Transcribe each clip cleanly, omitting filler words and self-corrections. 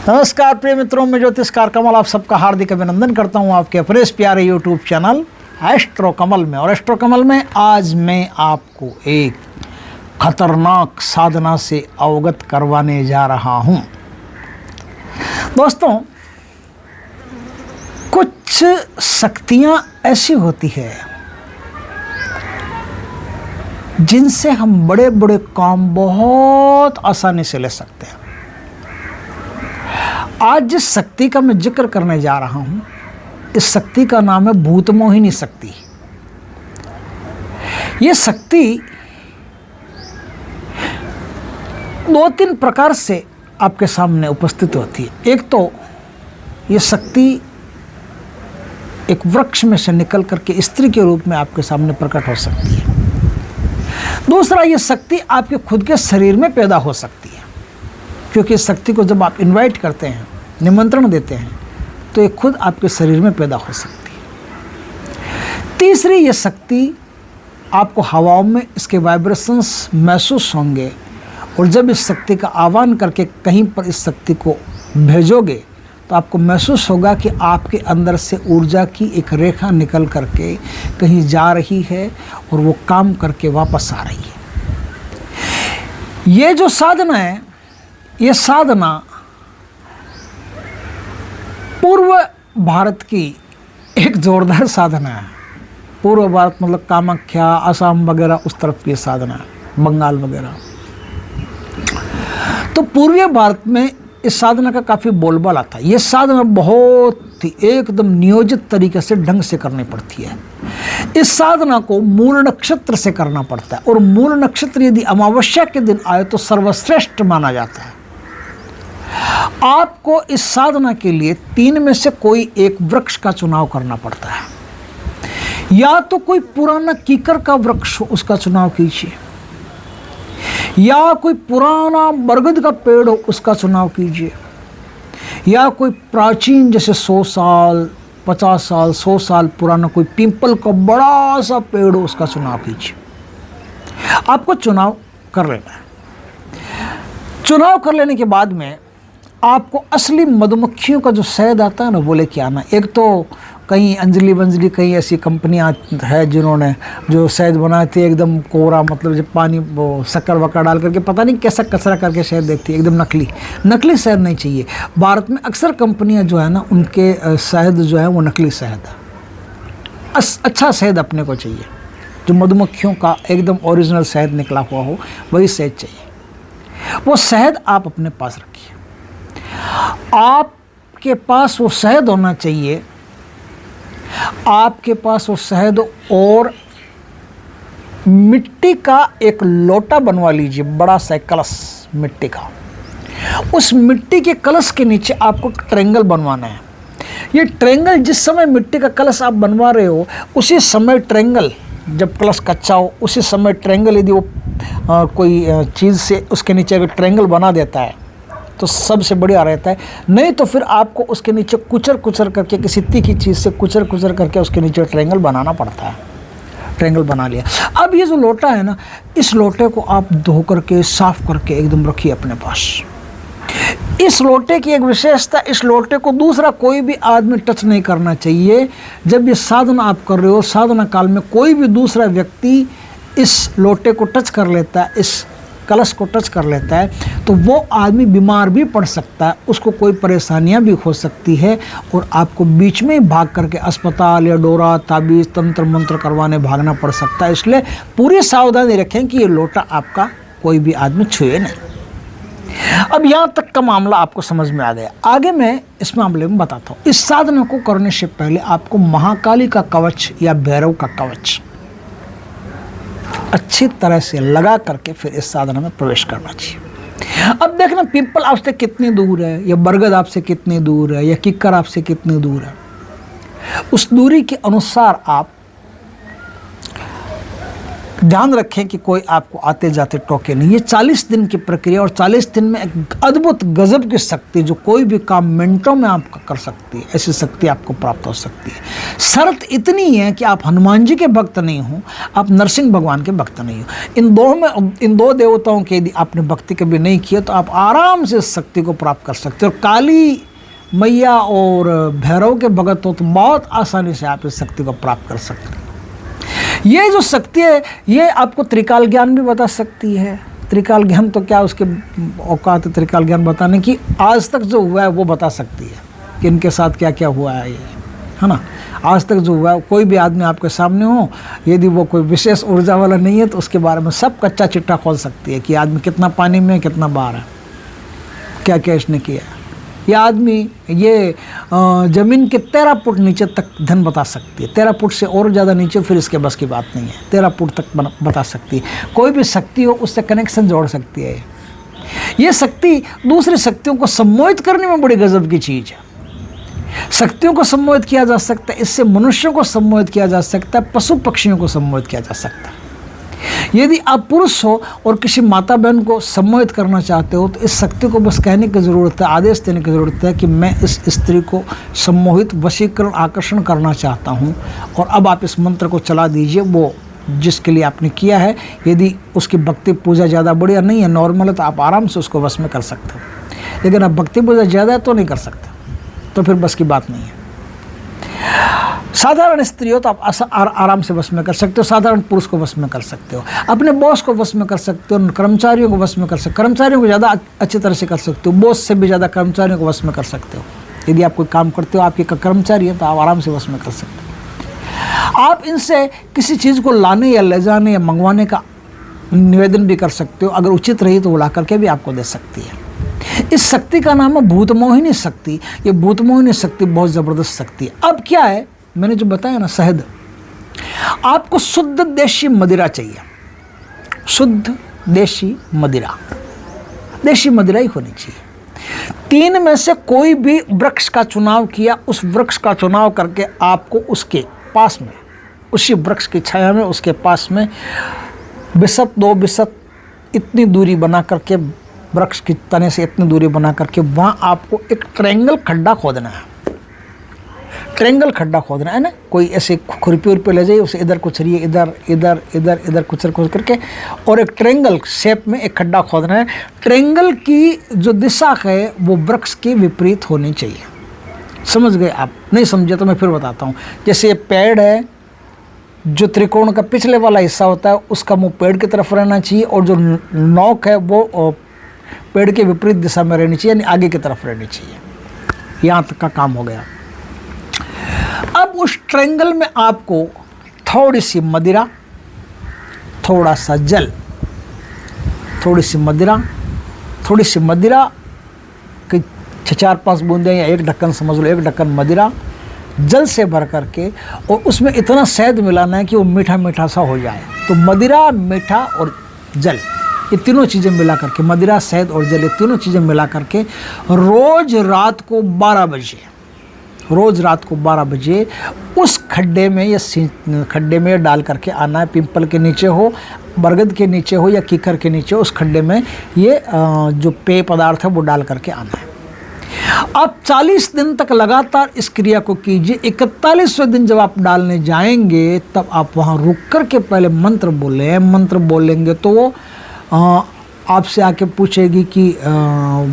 नमस्कार प्रिय मित्रों, मैं ज्योतिषकार कमल आप सबका हार्दिक अभिनंदन करता हूं आपके अपने इस प्यारे यूट्यूब चैनल एस्ट्रो कमल में। और एस्ट्रो कमल में आज मैं आपको एक खतरनाक साधना से अवगत करवाने जा रहा हूं। दोस्तों, कुछ शक्तियां ऐसी होती है जिनसे हम बड़े बड़े काम बहुत आसानी से ले सकते हैं। आज जिस शक्ति का मैं जिक्र करने जा रहा हूं, इस शक्ति का नाम है भूतमोहिनी शक्ति। यह शक्ति दो तीन प्रकार से आपके सामने उपस्थित होती है। एक तो यह शक्ति एक वृक्ष में से निकल करके स्त्री के रूप में आपके सामने प्रकट हो सकती है। दूसरा, यह शक्ति आपके खुद के शरीर में पैदा हो सकती है, क्योंकि इस शक्ति को जब आप इनवाइट करते हैं, निमंत्रण देते हैं, तो ये खुद आपके शरीर में पैदा हो सकती है। तीसरी, ये शक्ति आपको हवाओं में इसके वाइब्रेशंस महसूस होंगे, और जब इस शक्ति का आह्वान करके कहीं पर इस शक्ति को भेजोगे तो आपको महसूस होगा कि आपके अंदर से ऊर्जा की एक रेखा निकल करके कहीं जा रही है और वो काम करके वापस आ रही है। ये जो साधना है, ये साधना पूर्व भारत की एक जोरदार साधना है। पूर्व भारत मतलब कामाख्या, असम वगैरह उस तरफ की साधना है, बंगाल वगैरह। तो पूर्वी भारत में इस साधना का काफ़ी बोलबाला था। ये साधना बहुत ही एकदम नियोजित तरीके से ढंग से करनी पड़ती है। इस साधना को मूल नक्षत्र से करना पड़ता है, और मूल नक्षत्र यदि अमावस्या के दिन आए तो सर्वश्रेष्ठ माना जाता है। आपको इस साधना के लिए तीन में से कोई एक वृक्ष का चुनाव करना पड़ता है। या तो कोई पुराना कीकर का वृक्ष हो, उसका चुनाव कीजिए, या कोई पुराना बरगद का पेड़ हो, उसका चुनाव कीजिए, या कोई प्राचीन जैसे 100 साल 50 साल 100 साल पुराना कोई पीपल का बड़ा सा पेड़ हो, उसका चुनाव कीजिए। आपको चुनाव कर लेना है। चुनाव कर लेने के बाद में आपको असली मधुमक्खियों का जो शहद आता है ना, वो लेके आना। एक तो कहीं अंजलि वंजलि, कई ऐसी कंपनियां है जिन्होंने जो शहद बनाए थे एकदम कोरा, मतलब जब पानी वो शक्कर वक्कर डाल करके पता नहीं कैसा कचरा करके शहद देती है, एकदम नकली शहद नहीं चाहिए। भारत में अक्सर कंपनियां जो है ना, उनके शहद जो है वो नकली शहद है। अच्छा शहद अपने को चाहिए, जो मधुमक्खियों का एकदम ओरिजिनल शहद निकला हुआ हो, वही शहद चाहिए। वो शहद आप अपने पास रखिए। आपके पास वो शहद होना चाहिए, आपके पास वो शहद, और मिट्टी का एक लोटा बनवा लीजिए, बड़ा सा कलश मिट्टी का। उस मिट्टी के कलश के नीचे आपको ट्रायंगल बनवाना है। ये ट्रायंगल जिस समय मिट्टी का कलश आप बनवा रहे हो, उसी समय ट्रायंगल, जब कलश कच्चा हो उसी समय ट्रायंगल, यदि वो कोई चीज़ से उसके नीचे अगर ट्रायंगल बना देता है तो सबसे बढ़िया रहता है। नहीं तो फिर आपको उसके नीचे कुचर करके, किसी तीखी चीज़ से कुचर करके उसके नीचे ट्रायंगल बनाना पड़ता है। ट्रायंगल बना लिया। अब ये जो लोटा है ना, इस लोटे को आप धो करके साफ करके एकदम रखिए अपने पास। इस लोटे की एक विशेषता, इस लोटे को दूसरा कोई भी आदमी टच नहीं करना चाहिए। जब ये साधना आप कर रहे हो, साधना काल में कोई भी दूसरा व्यक्ति इस लोटे को टच कर लेता है, इस कलश को टच कर लेता है, तो वो आदमी बीमार भी पड़ सकता है, उसको कोई परेशानियां भी हो सकती है, और आपको बीच में ही भाग करके अस्पताल या डोरा ताबीज़ तंत्र मंत्र करवाने भागना पड़ सकता है। इसलिए पूरी सावधानी रखें कि ये लोटा आपका कोई भी आदमी छुए नहीं। अब यहाँ तक का मामला आपको समझ में आ गया। आगे मैं इस मामले में बताता हूँ। इस साधना को करने से पहले आपको महाकाली का कवच या भैरव का कवच अच्छी तरह से लगा करके फिर इस साधना में प्रवेश करना चाहिए। अब देखना, पीपल आपसे कितनी दूर है, या बरगद आपसे कितनी दूर है, या किक्कर आपसे कितनी दूर है, उस दूरी के अनुसार आप ध्यान रखें कि कोई आपको आते जाते टोके नहीं। ये 40 दिन की प्रक्रिया और 40 दिन में एक अद्भुत गजब की शक्ति जो कोई भी काम मिनटों में आपका कर सकती है, ऐसी शक्ति आपको प्राप्त हो सकती है। शर्त इतनी है कि आप हनुमान जी के भक्त नहीं हो, आप नरसिंह भगवान के भक्त नहीं हो। इन दो देवताओं के यदि आपने भक्ति कभी नहीं किया तो आप आराम से इस शक्ति को प्राप्त कर सकते हो। काली मैया और भैरव के भगत हो तो बहुत आसानी से आप इस शक्ति को प्राप्त कर सकते हैं। ये जो शक्ति है ये आपको त्रिकाल ज्ञान भी बता सकती है। त्रिकाल ज्ञान तो क्या, उसके औकात है त्रिकाल ज्ञान बताने की। आज तक जो हुआ है वो बता सकती है कि इनके साथ क्या क्या हुआ है, ये है ना। आज तक जो हुआ है, कोई भी आदमी आपके सामने हो, यदि वो कोई विशेष ऊर्जा वाला नहीं है तो उसके बारे में सब कच्चा चिट्ठा खोल सकती है कि आदमी कितना पानी में कितना बाहर है, क्या क्या इसने किया है। ये आदमी ये ज़मीन के 13 फुट नीचे तक धन बता सकती है। 13 फुट से और ज़्यादा नीचे फिर इसके बस की बात नहीं है। 13 फुट तक बता सकती है। कोई भी शक्ति हो उससे कनेक्शन जोड़ सकती है। ये शक्ति दूसरी शक्तियों को सम्मोहित करने में बड़ी गजब की चीज़ है। शक्तियों को सम्मोहित किया जा सकता है, इससे मनुष्यों को सम्मोहित किया जा सकता है, पशु पक्षियों को सम्मोहित किया जा सकता है। यदि आप पुरुष हो और किसी माता बहन को सम्मोहित करना चाहते हो तो इस शक्ति को बस कहने की ज़रूरत है, आदेश देने की ज़रूरत है कि मैं इस स्त्री को सम्मोहित, वशीकरण, आकर्षण करना चाहता हूँ, और अब आप इस मंत्र को चला दीजिए वो जिसके लिए आपने किया है। यदि उसकी भक्ति पूजा ज़्यादा बढ़िया नहीं है, नॉर्मल है, तो आप आराम से उसको वश में कर सकते हो। लेकिन अब भक्ति पूजा ज़्यादा है तो नहीं कर सकते, तो फिर बस की बात नहीं है। साधारण स्त्री हो तो आप आराम से वश में कर सकते हो, साधारण पुरुष को वश में कर सकते हो, अपने बॉस को वश में कर सकते हो, कर्मचारियों को वश में कर सकते हो, कर्मचारियों को ज़्यादा अच्छी तरह से कर सकते हो, बॉस से भी ज़्यादा कर्मचारियों को वश में कर सकते हो। यदि आप कोई काम करते हो, आपके कर्मचारी है, तो आप आराम से वश में कर सकते हो। आप इनसे किसी चीज़ को लाने या ले जाने या मंगवाने का निवेदन भी कर सकते हो। अगर उचित रही तो वो ला करके भी आपको दे सकती है। इस शक्ति का नाम है भूतमोहिनी शक्ति। ये भूतमोहिनी शक्ति बहुत ज़बरदस्त शक्ति है। अब क्या है, मैंने जो बताया ना, शहद, आपको शुद्ध देशी मदिरा चाहिए। शुद्ध देशी मदिरा, देशी मदिरा ही होनी चाहिए। 3 में से कोई भी वृक्ष का चुनाव किया, उस वृक्ष का चुनाव करके आपको उसके पास में, उसी वृक्ष की छाया में, उसके पास में बिसत 2 बिसत इतनी दूरी बना करके, वृक्ष की तने से इतनी दूरी बना करके वहाँ आपको एक ट्रायंगल खड्डा खोदना है। ट्रायंगल खड्डा खोदना है ना, कोई ऐसे खुरपी उरपी ले जाइए, उसे इधर कुचरिए, इधर इधर इधर इधर कुचर करके, और एक ट्रायंगल शेप में एक खड्डा खोदना है। ट्रायंगल की जो दिशा है वो वृक्ष के विपरीत होनी चाहिए। समझ गए आप? नहीं समझे तो मैं फिर बताता हूँ। जैसे ये पेड़ है, जो त्रिकोण का पिछले वाला हिस्सा होता है उसका मुँह पेड़ की तरफ रहना चाहिए, और जो नोक है वो पेड़ के विपरीत दिशा में रहनी चाहिए, यानी आगे की तरफ रहनी चाहिए। यहाँ तक का काम हो गया। अब उस ट्रायंगल में आपको थोड़ी सी मदिरा, थोड़ा सा जल, थोड़ी सी मदिरा कि 4-5 बूंदें या 1 ढक्कन समझ लो, 1 ढक्कन मदिरा जल से भर करके, और उसमें इतना शहद मिलाना है कि वो मीठा मीठा सा हो जाए। तो मदिरा, मीठा और जल, ये तीनों चीज़ें मिला करके, मदिरा, शहद और जल, ये तीनों चीज़ें मिला करके रोज़ रात को 12 बजे उस खड्डे में या खड्डे में डाल करके आना है। पिंपल के नीचे हो, बरगद के नीचे हो या कीकर के नीचे, उस खड्डे में ये जो पेय पदार्थ है वो डाल करके आना है। आप 40 दिन तक लगातार इस क्रिया को कीजिए। 41वें दिन जब आप डालने जाएंगे तब आप वहाँ रुक कर के पहले मंत्र बोलें। मंत्र बोलेंगे तो वो आपसे आके पूछेगी कि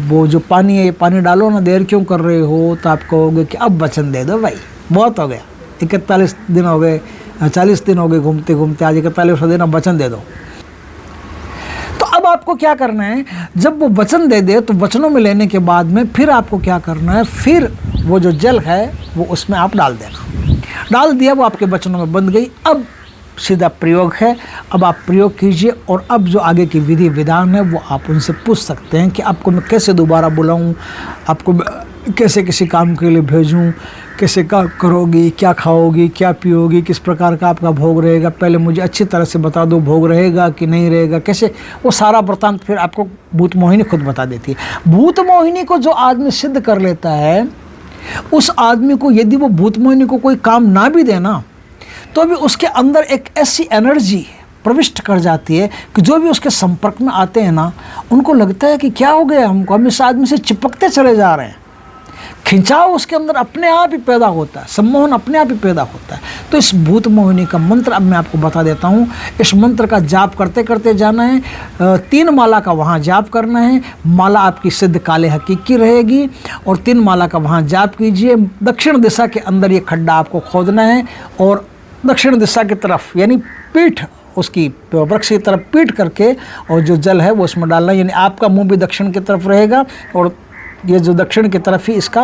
वो जो पानी है, ये पानी डालो ना, देर क्यों कर रहे हो? तो आप कहोगे कि अब वचन दे दो भाई, बहुत हो गया, 41 दिन हो गए, 40 दिन हो गए घूमते घूमते, आज 41वां दिन, अब वचन दे दो। तो अब आपको क्या करना है, जब वो वचन दे दे तो वचनों में लेने के बाद में फिर आपको क्या करना है, फिर वो जो जल है वो उसमें आप डाल देना। डाल दिया, वो आपके वचनों में बंध गई। अब सीधा प्रयोग है, अब आप प्रयोग कीजिए। और अब जो आगे की विधि विधान है वो आप उनसे पूछ सकते हैं कि आपको मैं कैसे दोबारा बुलाऊं, आपको कैसे किसी काम के लिए भेजूं, कैसे क्या करोगी, क्या खाओगी, क्या पियोगी, किस प्रकार का आपका भोग रहेगा, पहले मुझे अच्छी तरह से बता दो, भोग रहेगा कि नहीं रहेगा, कैसे, वो सारा वृत्तांत फिर आपको भूतमोहिनी खुद बता देती है। भूतमोहिनी को जो आदमी सिद्ध कर लेता है, उस आदमी को यदि वो भूतमोहिनी को कोई काम ना भी देना तो भी उसके अंदर एक ऐसी एनर्जी प्रविष्ट कर जाती है कि जो भी उसके संपर्क में आते हैं ना, उनको लगता है कि क्या हो गया हमको, हम इस आदमी से चिपकते चले जा रहे हैं। खिंचाव उसके अंदर अपने आप ही पैदा होता है, सम्मोहन अपने आप ही पैदा होता है। तो इस भूत मोहिनी का मंत्र अब मैं आपको बता देता हूँ। इस मंत्र का जाप करते करते जाना है, 3 माला का वहाँ जाप करना है। माला आपकी सिद्ध काले हकीक की रहेगी और 3 माला का वहाँ जाप कीजिए। दक्षिण दिशा के अंदर ये खड्डा आपको खोदना है और दक्षिण दिशा की तरफ यानी पीठ उसकी वृक्ष की तरफ पीठ करके और जो जल है वो उसमें डालना है। यानी आपका मुंह भी दक्षिण की तरफ रहेगा और ये जो दक्षिण की तरफ ही इसका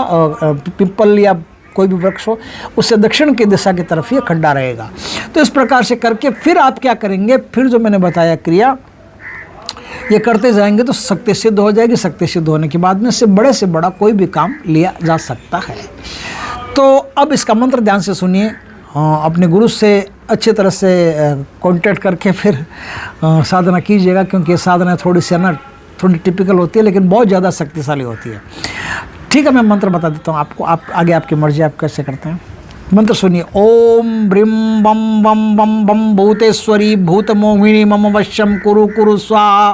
पिपल या कोई भी वृक्ष हो उससे दक्षिण की दिशा की तरफ ये खड्डा रहेगा। तो इस प्रकार से करके फिर आप क्या करेंगे, फिर जो मैंने बताया क्रिया ये करते जाएंगे तो शक्ति सिद्ध हो जाएगी। शक्ति सिद्ध होने के बाद में से बड़ा कोई भी काम लिया जा सकता है। तो अब इसका मंत्र ध्यान से सुनिए, अपने गुरु से अच्छी तरह से कांटेक्ट करके फिर साधना कीजिएगा, क्योंकि ये साधना थोड़ी टिपिकल होती है लेकिन बहुत ज़्यादा शक्तिशाली होती है। ठीक है, मैं मंत्र बता देता हूँ आपको, आप आगे आपकी मर्जी, आप कैसे करते हैं। मंत्र सुनिए। ओम ब्रीम बम बम बम बम भूतेश्वरी भूत मोहिनी मम वश्यम कुरु कुरु स्वाहा।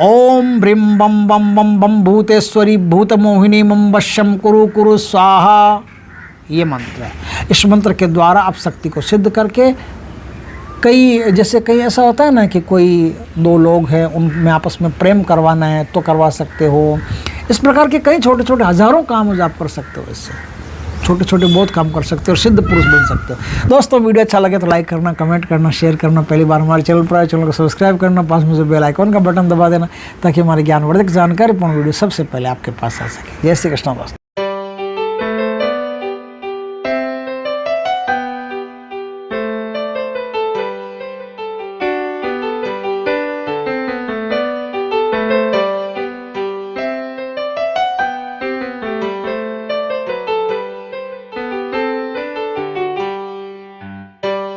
ओम ब्रीम बम बम बम बम भूतेश्वरी भूत मोहिनी मम वश्यम कुरु कुरु स्वाहा। ये मंत्र है। इस मंत्र के द्वारा आप शक्ति को सिद्ध करके कई ऐसा होता है ना कि कोई 2 लोग हैं उनमें आपस में प्रेम करवाना है तो करवा सकते हो। इस प्रकार के कई छोटे छोटे हज़ारों काम आप कर सकते हो। इससे छोटे छोटे बहुत काम कर सकते हो और सिद्ध पुरुष बन सकते हो। दोस्तों वीडियो अच्छा लगे तो लाइक करना, कमेंट करना, शेयर करना। पहली बार हमारे चैनल पर आए, चैनल को सब्सक्राइब करना, पास में से बेल आइकॉन का बटन दबा देना ताकि हमारी ज्ञानवर्धक जानकारीपूर्ण वीडियो सबसे पहले आपके पास आ सके। जय श्री कृष्ण दोस्तों।